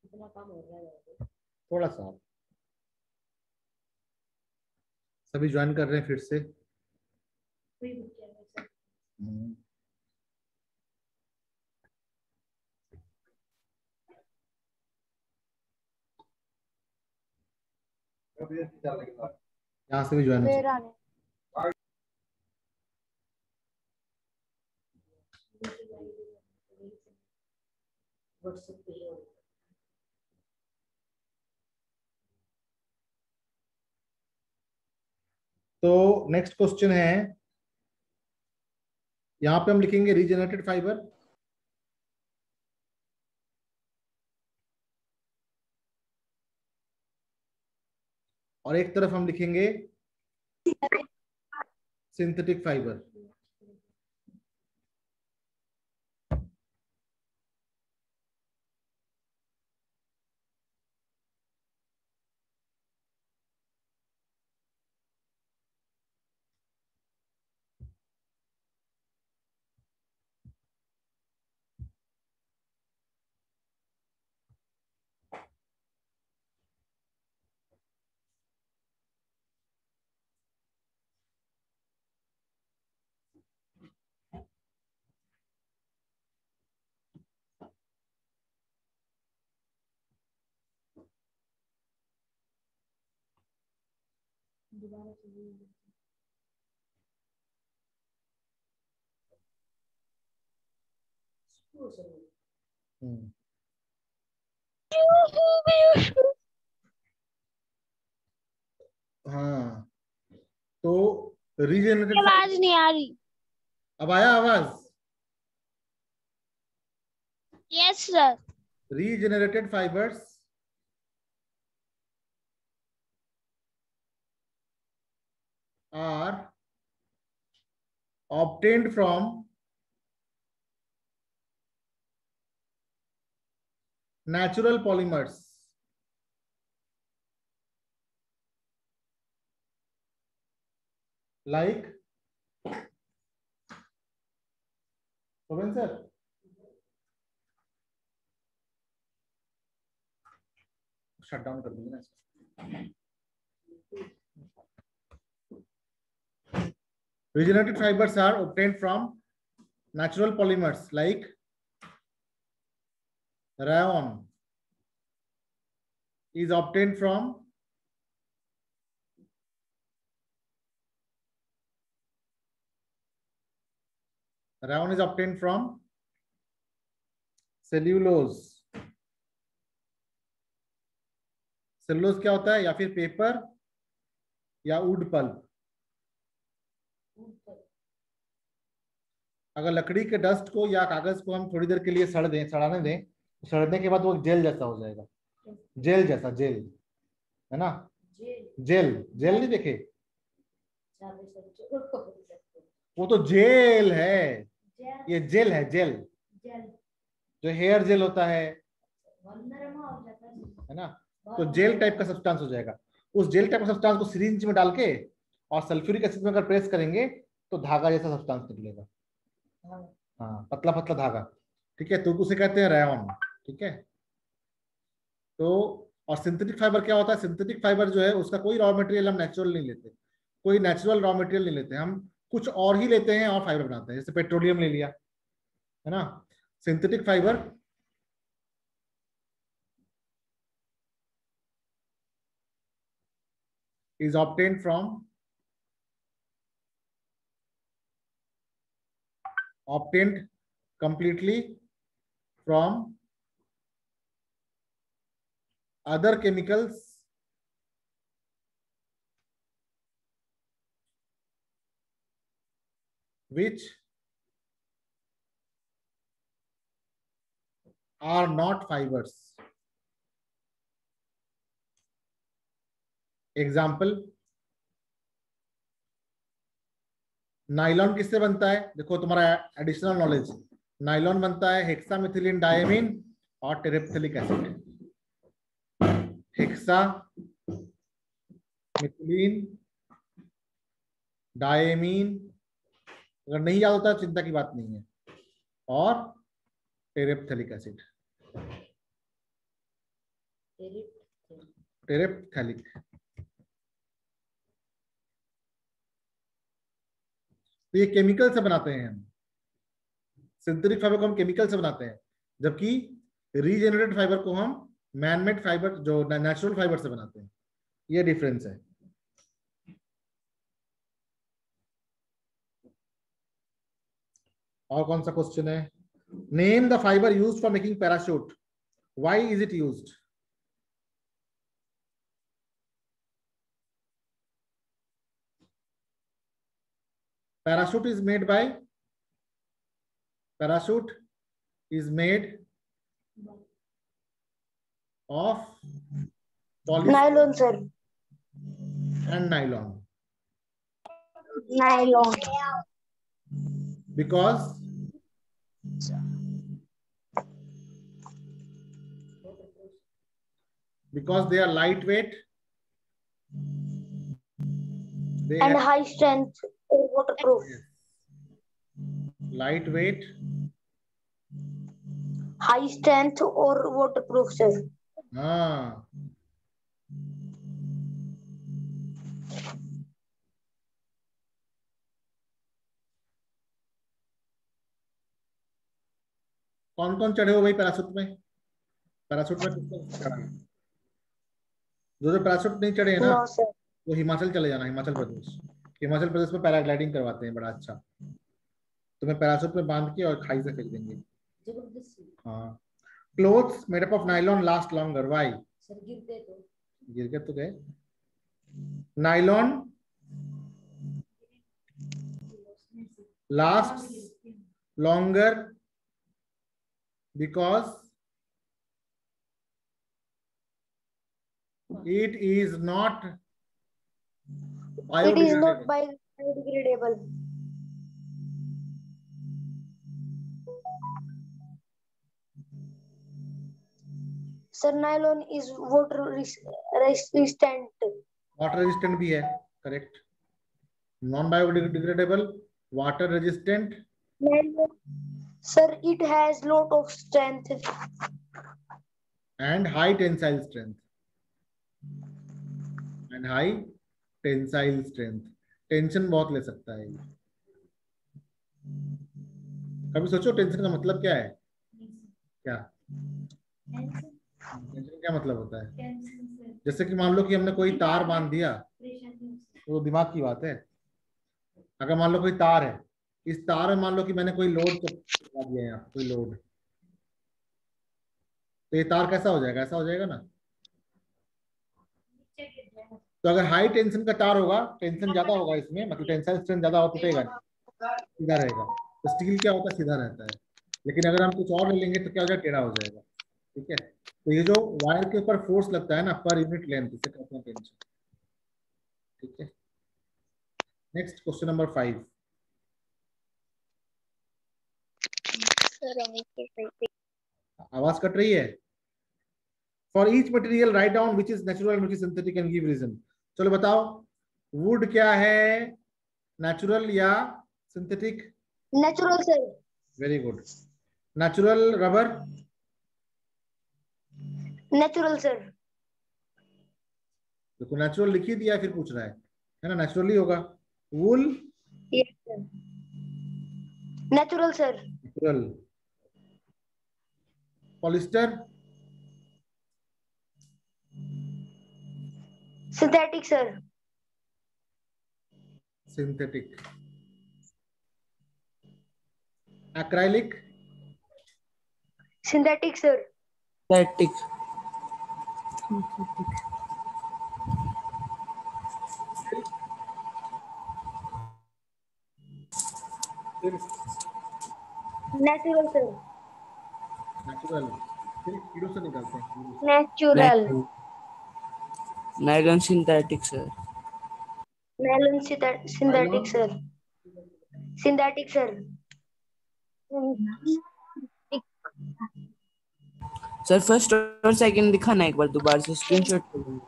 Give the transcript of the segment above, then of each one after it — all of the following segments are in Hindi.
इतना काम हो रहा है थोड़ा सा सभी ज्वाइन कर रहे हैं फिर से। यहाँ से भी ज्वाइन हो। तो नेक्स्ट क्वेश्चन है, यहाँ पे हम लिखेंगे रीजेनरेटेड फाइबर। और एक तरफ हम लिखेंगे सिंथेटिक फाइबर। दोबारा हाँ, तो रीजेनरेटेड आवाज नहीं आ रही। अब आया आवाज? Yes sir. Regenerated fibres are obtained from natural polymers like sir shut down कर दूंगा ना इसको। Regenerated fibers are obtained from natural polymers like rayon is obtained from cellulose। Cellulose क्या होता है? या फिर पेपर या वुड पल्प। अगर लकड़ी के डस्ट को या कागज को हम थोड़ी देर के लिए सड़ाने दें, सड़ने के बाद वो जेल जैसा हो जाएगा। जेल जैसा, जेल है ना? जेल जेल नहीं देखे? वो तो जेल है, ये जेल है। जेल जो हेयर जेल होता है ना, तो जेल टाइप का सब्सटेंस हो जाएगा। उस जेल टाइप का सब्सटेंस को सिरिंज में डाल के और सल्फ्यूरिक एसिड में अगर प्रेस करेंगे तो धागा जैसा सब्सटेंस निकलेगा। हाँ, पतला पतला धागा। ठीक है, तो उसे कहते हैं रेयॉन। ठीक है, तो और सिंथेटिक फाइबर क्या होता है? सिंथेटिक फाइबर जो है उसका कोई रॉ मटेरियल हम नेचुरल नहीं लेते, कोई नेचुरल रॉ मटेरियल नहीं लेते, हम कुछ और ही लेते हैं और फाइबर बनाते हैं। जैसे पेट्रोलियम ले लिया, है ना। Synthetic fibre is obtained completely from other chemicals which are not fibers। Example, nylon किससे बनता है? देखो तुम्हारा एडिशनल नॉलेज, नाइलॉन बनता है हेक्सामिथिलीन डायमीन और टेरेप्थिलिक एसिड। हेक्सा, मिथिलीन, डायमीन, अगर नहीं याद होता चिंता की बात नहीं है, और टेरेप्थेलिक एसिड, टेरेप्थेलिक। तो ये केमिकल से बनाते हैं हम, सिंथेटिक फाइबर को हम केमिकल से बनाते हैं, जबकि रीजेनरेटेड फाइबर को हम मैनमेड फाइबर जो नेचुरल फाइबर से बनाते हैं। ये डिफरेंस है। और कौन सा क्वेश्चन है? Name the fibre used for making parachute, why is it used? Parachute is made by, parachute is made of polyester Nylon, sir. and nylon, Nylon. because they are lightweight, they And have high strength or waterproof. lightweight, High strength or waterproof, sir. हाँ, कौन कौन चढ़े हो भाई पैराशूट में? पैराशूट में किसको चढ़ा है? जो पैराशूट नहीं चढ़े हैं ना, No, sir. वो हिमाचल चले जाना, हिमाचल प्रदेश। हिमाचल प्रदेश में पैराग्लाइडिंग करवाते हैं, बड़ा अच्छा। तुम्हें पैराशूट में बांध के और खाई से फेंक देंगे। हाँ। Clothes made up of nylon last longer, why? गिर के तो गए। Nylon last longer because it is not It is not biodegradable. biodegradable. Sir, nylon is water resistant. Water resistant भी है, correct. Non biodegradable, water resistant. Nylon, sir, it has lot of strength. And high tensile strength. And high tensile strength. Tension बहुत ले सकता है। कभी सोचो टेंशन का मतलब क्या है? क्या टेंशन क्या मतलब होता है? जैसे कि मान लो कि हमने कोई तार बांध दिया, वो दिमाग की बात है। अगर मान लो कोई तार है, इस तार में मान लो कि मैंने कोई लोड लगा दिया, यहाँ कोई लोड, तो ये तार कैसा हो जाएगा? ऐसा हो जाएगा ना। तो अगर हाई टेंशन का तार होगा, टेंशन ज्यादा होगा इसमें, मतलब टेंसाइल स्ट्रेंथ ज्यादा हो, टूटेगा नहीं, सीधा रहेगा। तो स्टील क्या होता है? सीधा रहता है। लेकिन अगर हम कुछ और ले लेंगे तो क्या हो जाएगा? टेढ़ा हो जाएगा। ठीक है। तो ये जो वायर के ऊपर फोर्स लगता है ना, पर यूनिट लेंथ, इसे कहते हैं टेंशन। ठीक है। Next question number 5। आवाज कट रही है। For each material write down which is natural and which is synthetic and give reason. चलो बताओ, वुड क्या है, नेचुरल या synthetic? Natural, sir. Very good. Natural rubber? Natural, sir. देखो नेचुरल लिख ही दिया, फिर पूछ रहा है ना, नेचुरली होगा। वूल? Yes, sir. Natural, sir. Natural. Polyester? Synthetic, sir. Synthetic. Acrylic? Synthetic, sir. Synthetic. Natural, sir. Natural. फिर कीड़ों से निकालते हैं। Natural. Nylon synthetic, sir. Nylon synthetic, sir. Synthetic, sir. Sir first और सेकंड दिखाना एक बार दोबारा से स्क्रीनशॉट कर लूंगा।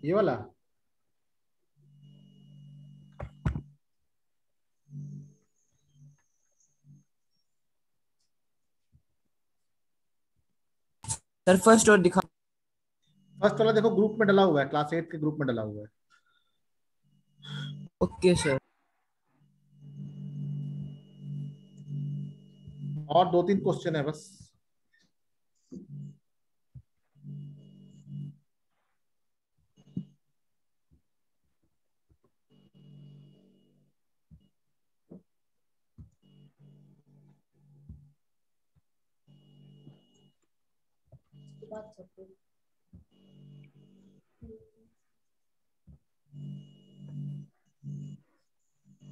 ये वाला सर फर्स्ट और दिखा। फर्स्ट वाला देखो ग्रुप में डला हुआ है, क्लास 8 के ग्रुप में डला हुआ है। Okay sir. और 2-3 क्वेश्चन है बस।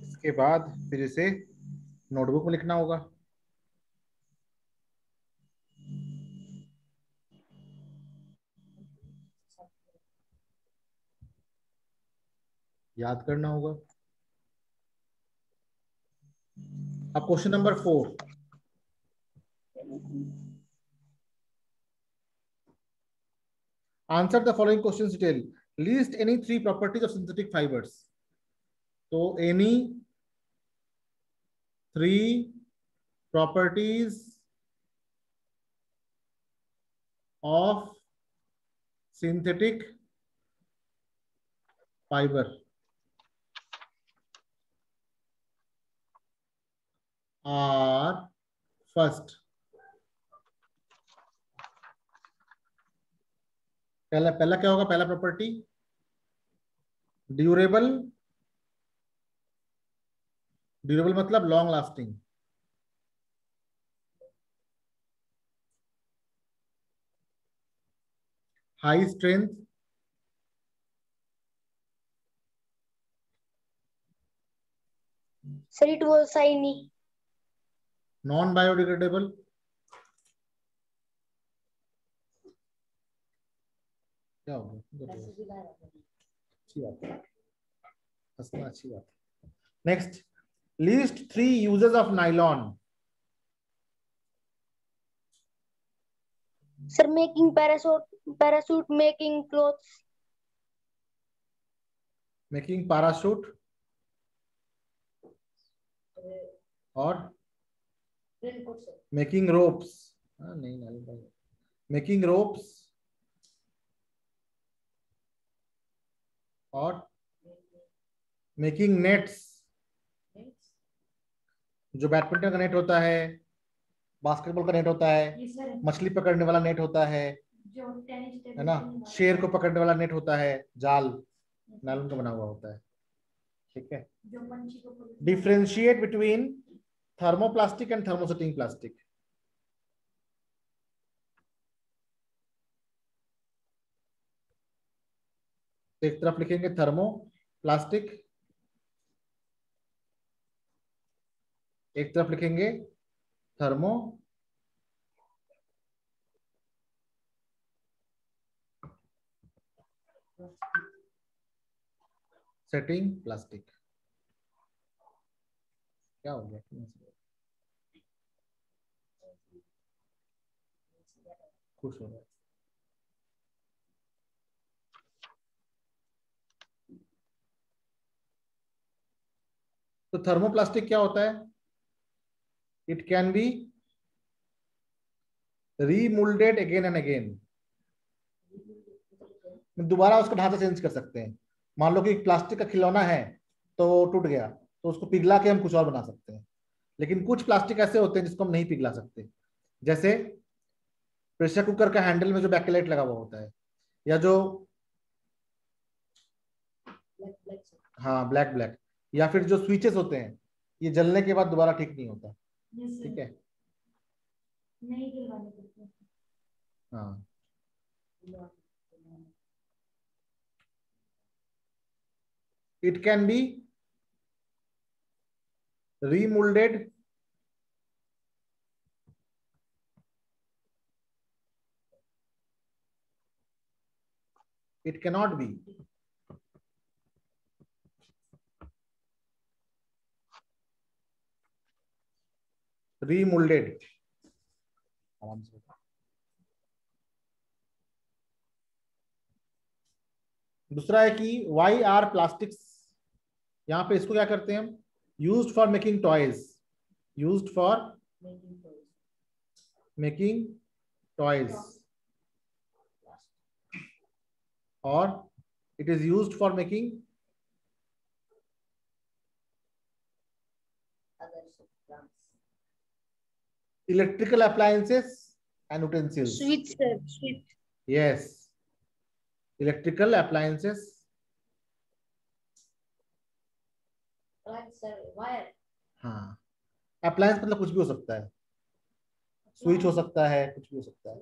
इसके बाद फिर इसे नोटबुक में लिखना होगा। याद करना होगा। अब question number 4, answer the following question detail, list any 3 properties of synthetic fibres. तो any 3 properties of synthetic fibre are first. पहला पहला क्या होगा? पहला प्रॉपर्टी ड्यूरेबल। ड्यूरेबल मतलब long lasting. High strength. Sir, it was shiny. Non biodegradable. क्या होगा? अच्छी बात है, हंसना अच्छी बात है। Next, list 3 uses of nylon. Sir, making parachute, making clothes. Making parachute और मेकिंग रोप्स। नहीं, मेकिंग रोप्स और मेकिंग नेट्स। जो बैडमिंटन का नेट होता है, बास्केटबॉल का नेट होता है, मछली पकड़ने वाला नेट होता है ना, शेर को पकड़ने वाला नेट होता है, जाल नायलॉन का बना हुआ होता है। ठीक है। Differentiate between thermoplastic and thermosetting plastic. एक तरफ लिखेंगे थर्मोप्लास्टिक, एक तरफ लिखेंगे थर्मो सेटिंग प्लास्टिक। क्या हो गया? खुश हो गया। तो थर्मोप्लास्टिक क्या होता है? It can be remoulded again and again. दोबारा उसका ढांचा चेंज कर सकते हैं। मान लो कि प्लास्टिक का खिलौना है तो टूट गया, तो उसको पिघला के हम कुछ और बना सकते हैं। लेकिन कुछ प्लास्टिक ऐसे होते हैं जिसको हम नहीं पिघला सकते, जैसे प्रेशर कुकर का हैंडल में जो बैकलाइट लगा हुआ होता है, या जो हाँ ब्लैक ब्लैक, या फिर जो स्विचेस होते हैं, ये जलने के बाद दोबारा ठीक नहीं होता। ठीक है। हाँ, it can be remolded it cannot be remoulded. आराम से। दूसरा है कि वाई आर प्लास्टिक्स, यहां पे इसको क्या करते हैं हम, used for making toys, used for making toys, और it is used for making electrical appliances and utensils. Switch, sir. Switch. Yes, electrical appliances. हाँ, appliance मतलब कुछ भी हो सकता है, स्विच हो सकता है, कुछ भी हो सकता है,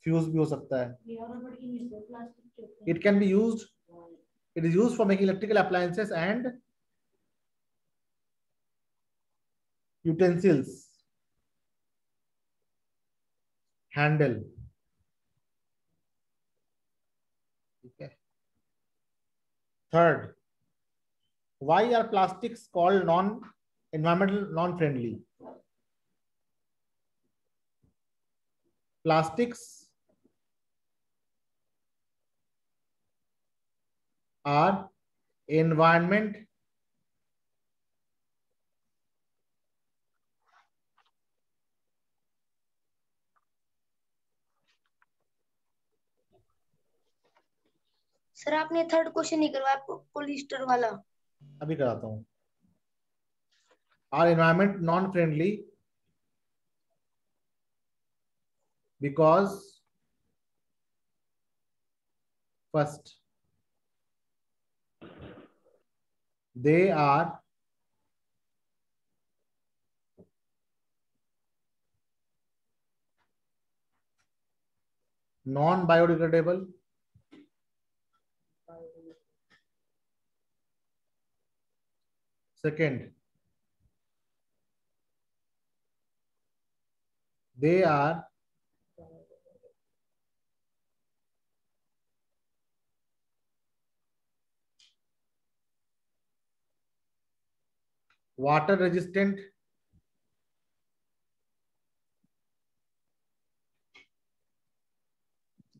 फ्यूज भी हो सकता है. It can be used, it is used for making electrical appliances and utensils. Handle. Okay. Third, why are plastics called non-environmental, non-friendly? Plastics are environment sir आपने थर्ड क्वेश्चन नहीं करवाया पॉलिस्टर वाला। अभी कराता हूं। Are environment non friendly because first they are non biodegradable, second they are water resistant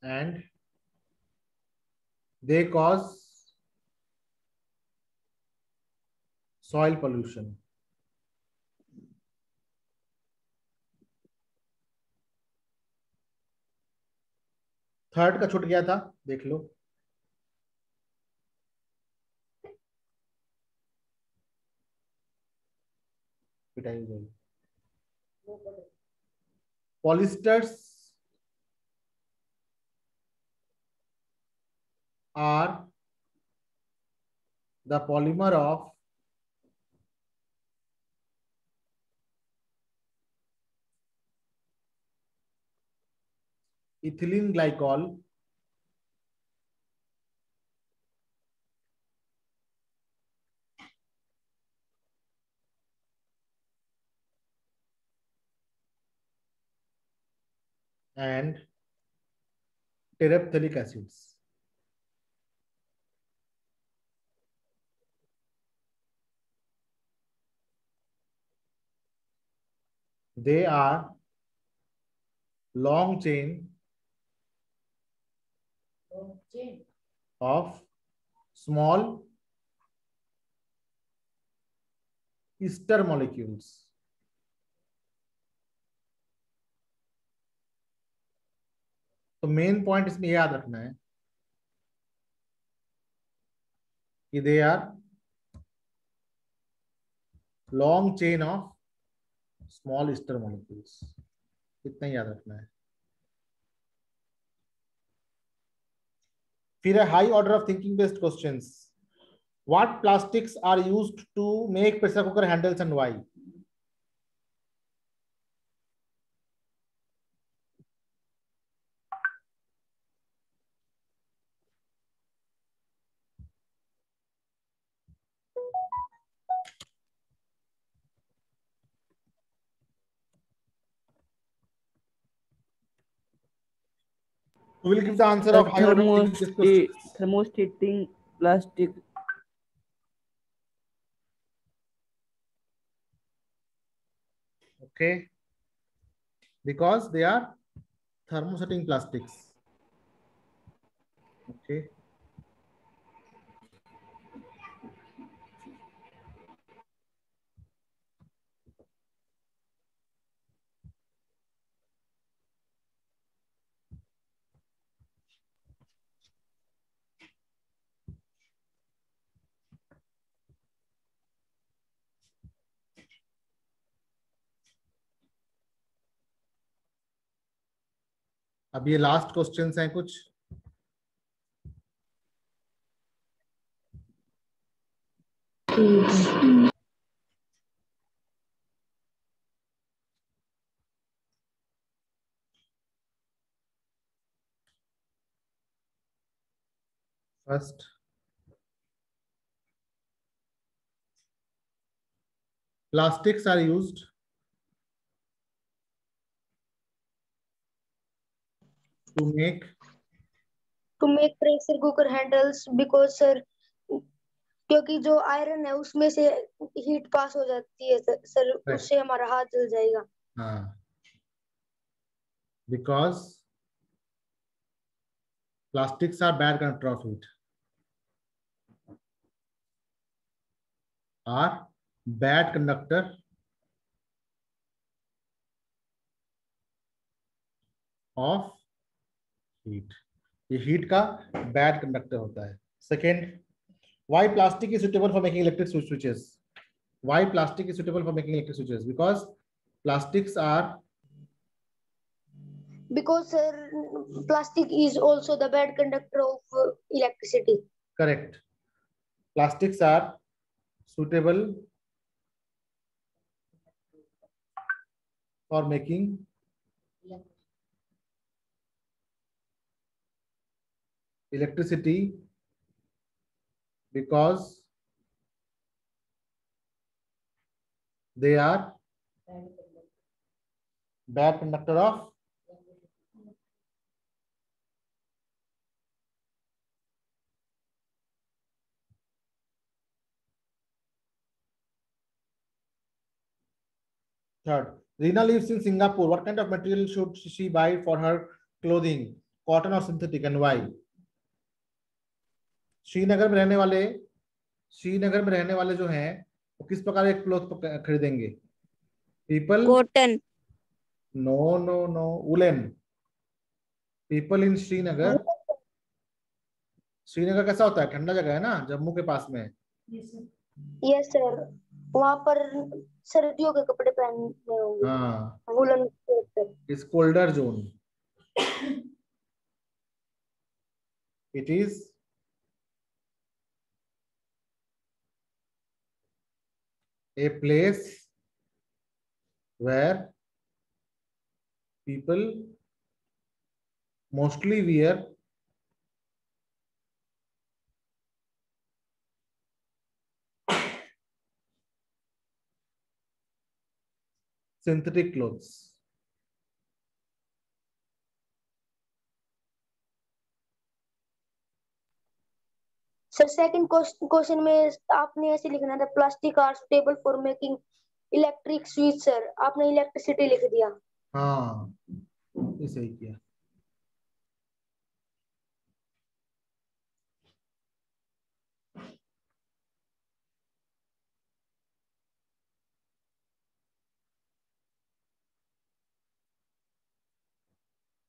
and they cause soil pollution. Third का छूट गया था, देख लो। पिटाई हो जाएगी। Polyesters are the polymer of ethylene glycol and terephthalic acids. They are long chain of small ester molecules. तो मेन पॉइंट इसमें याद रखना है कि they are long chain of small ester molecules, इतना ही याद रखना है। फिर है high order of thinking based questions. What plastics are used to make pressure cooker handles and why? Who will give the answer of high order of thinking based questions? Thermostating plastic. Okay, because they are thermosetting plastics. Okay. अब ये लास्ट क्वेश्चंस हैं कुछ। First, plastics are used to make pressure cooker handles because sir, क्योंकि जो आयरन है उसमें से हीट पास हो जाती है सर, उससे हमारा हाथ जल जाएगा। हाँ, because plastics are bad conductor of heat, are bad conductor of heat, ये हीट का बैड कंडक्टर होता है। Second, why plastic is suitable for making electric switches? Why plastic is suitable for making electric switches? Because plastics are, because sir, plastic is also the bad conductor of electricity. correct, plastics are suitable for making electricity because they are bad conductor of third. Reena lives in Singapore. What kind of material should she buy for her clothing? Cotton or synthetic, and why? Srinagar में रहने वाले जो हैं वो किस प्रकार एक क्लोथ खरीदेंगे? People, cotton, no no no, woollen. People in Srinagar, Srinagar कैसा होता है? ठंडा जगह है ना, जम्मू के पास में। यस सर, वहां पर सर्दियों के कपड़े पहनने होंगे, हाँ, woollen. Is colder zone, it is a place where people mostly wear synthetic clothes. Sir second question में आपने ऐसे लिखना था, plastic are suitable for making electric switch. Sir आपने इलेक्ट्रिसिटी लिख दिया। हाँ, ये सही किया।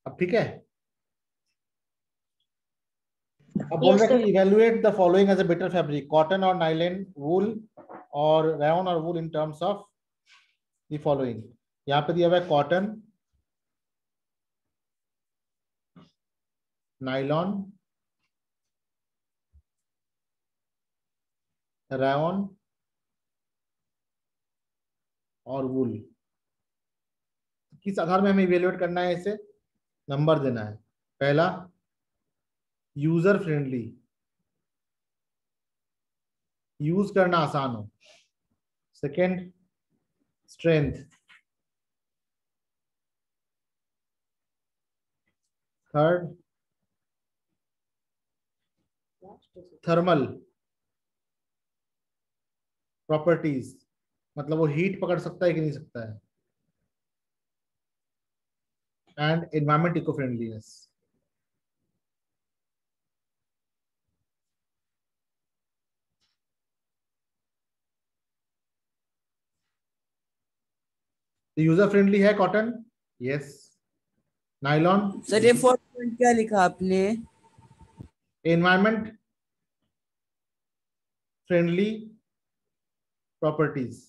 अब ठीक है। अब बोल Yes, रहे sir. कि evaluate the following as a better fabric, cotton और नाइलन, वूल और रेयन और wool in terms of the following. यहाँ पे दिया हुआ है कॉटन, नाइलॉन, रेयन और वूल। किस आधार में हमें इवेलुएट करना है? इसे नंबर देना है। पहला, यूजर फ्रेंडली, यूज करना आसान हो। Second, strength. Third, thermal properties, मतलब वो हीट पकड़ सकता है कि नहीं सकता है। and environment eco-friendliness. User friendly है कॉटन? यस. नायलॉन? सर ये 4 पॉइंट क्या लिखा आपने? Environment friendly properties.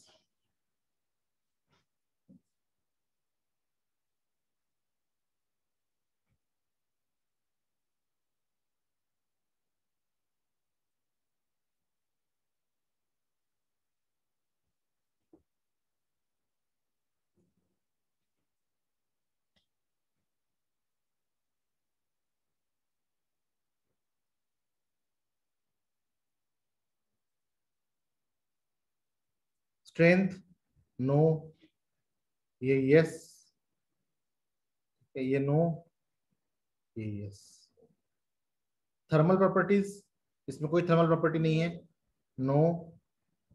Strength no, ये यस, ये नो, ये यस. थर्मल प्रॉपर्टीज, इसमें कोई थर्मल प्रॉपर्टी नहीं है. नो,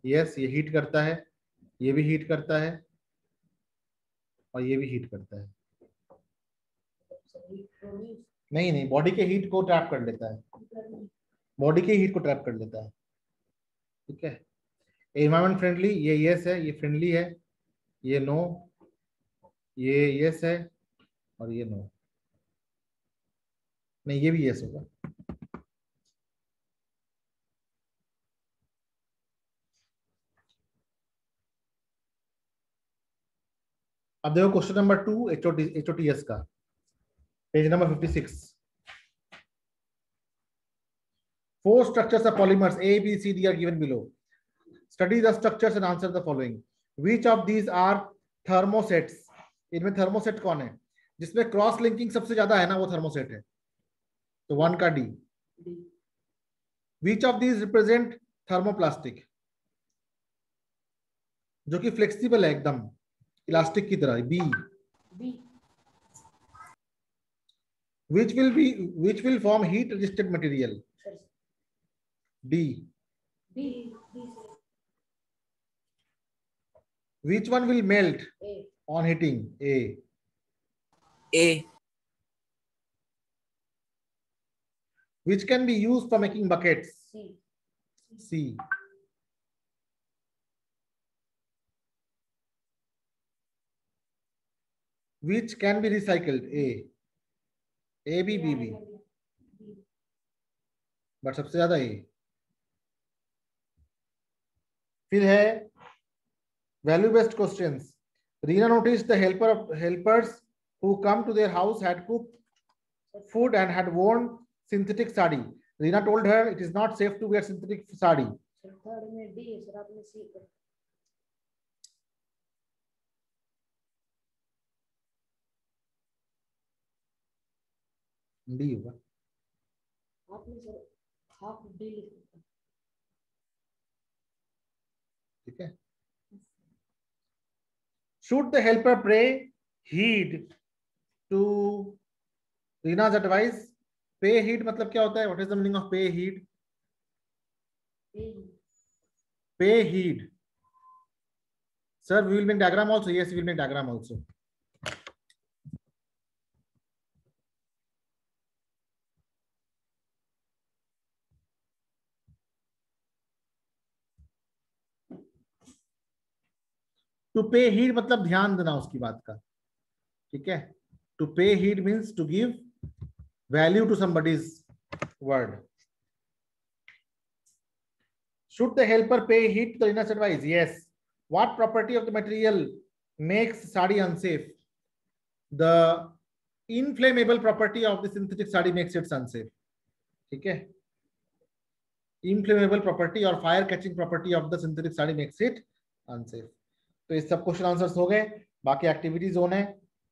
यस, ये हीट करता है, ये भी हीट करता है, और ये भी हीट करता है. नहीं नहीं, बॉडी के हीट को ट्रैप कर लेता है, बॉडी के हीट को ट्रैप कर लेता है. ठीक है. एनवायरमेंट फ्रेंडली, ये यस है, ये फ्रेंडली है, ये नो, ये यस है, और ये नो. नहीं, ये भी यस होगा. अब देखो क्वेश्चन नंबर 2 HOTS का, page number 56. 4 structures of polymers A, B, C, D are given below. Study the structures and answer the following. Which of these are thermosets? इनमें थर्मोसेट कौन है? जिसमें क्रॉस लिंकिंग सबसे ज्यादा है ना, वो थर्मोसेट है. तो 1 का D. Which of these represent thermoplastic? जो कि फ्लेक्सिबल है एकदम, इलास्टिक की तरह. B. Which will form heat resistant material? D. Which one will melt on heating? A. A. Which can be used for making buckets? C. Which can be recycled? A. A, B, B, B. But सबसे ज्यादा A. फिर है value based questions. Reena noticed the helpers who come to their house had cooked food and had worn synthetic sari. Reena told her it is not safe to wear synthetic sari. D होगा. ठीक है. Should the helper pay heed to Reena's advice? Pay heed मतलब क्या होता है? What is the meaning of pay heed? Pay heed. Sir, we will make diagram also. Yes, we will make diagram also. To pay heed मतलब ध्यान देना उसकी बात का. ठीक है. To pay heed means to give value to somebody's word. Should the helper pay heed to the Reena's advice? Yes. What property of the material makes sari unsafe? The inflammable property of the synthetic sari makes it unsafe. ठीक है. Inflammable property और fire catching property of the synthetic sari makes it unsafe. तो ये सब क्वेश्चन आंसर्स हो गए. बाकी एक्टिविटी जोन है.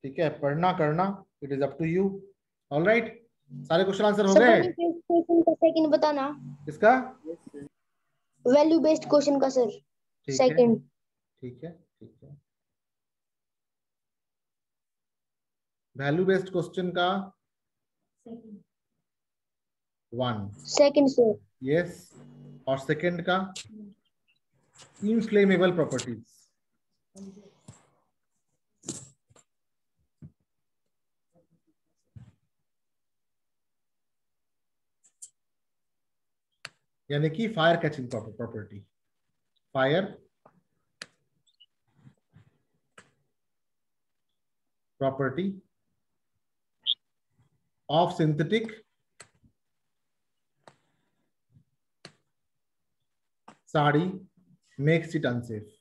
ठीक है. पढ़ना करना, it is up to you. Alright. सारे क्वेश्चन आंसर हो गए. क्वेश्चन का सेकंड बताना. किसका? वैल्यू बेस्ड क्वेश्चन का सर. सेकंड. ठीक है. ठीक है. वैल्यू बेस्ड क्वेश्चन का 1. Second sir. यस. और सेकंड का इनफ्लेमेबल प्रॉपर्टीज. यानी कि fire catching property, fire property of synthetic sari makes it unsafe.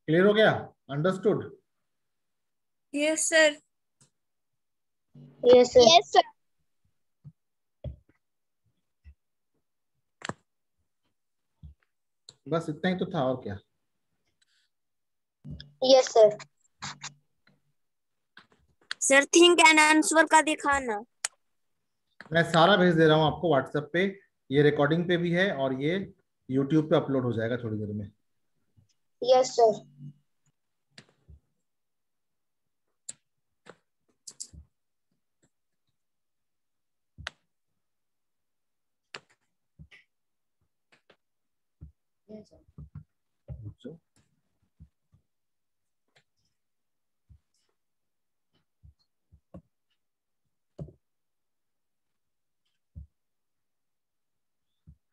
Clear हो गया? Understood? Yes sir. Yes sir. Yes, sir. बस इतना ही तो था, और क्या? Yes sir. Sir think and answer का दिखाना। मैं सारा भेज दे रहा हूँ आपको व्हाट्सएप पे, ये रिकॉर्डिंग पे भी है और ये यूट्यूब पे अपलोड हो जाएगा थोड़ी देर में। Yes sir.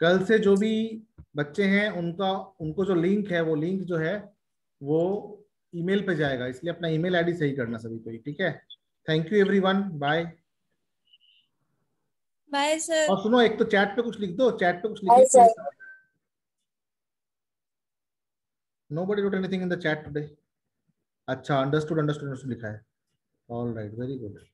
कल से जो भी बच्चे हैं उनको जो लिंक है, वो लिंक जो है वो ईमेल पे जाएगा, इसलिए अपना ईमेल आईडी सही करना सभी को, ठीक है? Thank you everyone, bye. Bye sir. और सुनो, एक तो चैट पे कुछ लिख दो, चैट पे कुछ Bye, लिखिए। sir. Nobody wrote anything in the chat today. अच्छा, अंडरस्टूड अंडरस्टूड अंडरस्टूड लिखा है। All right, very good.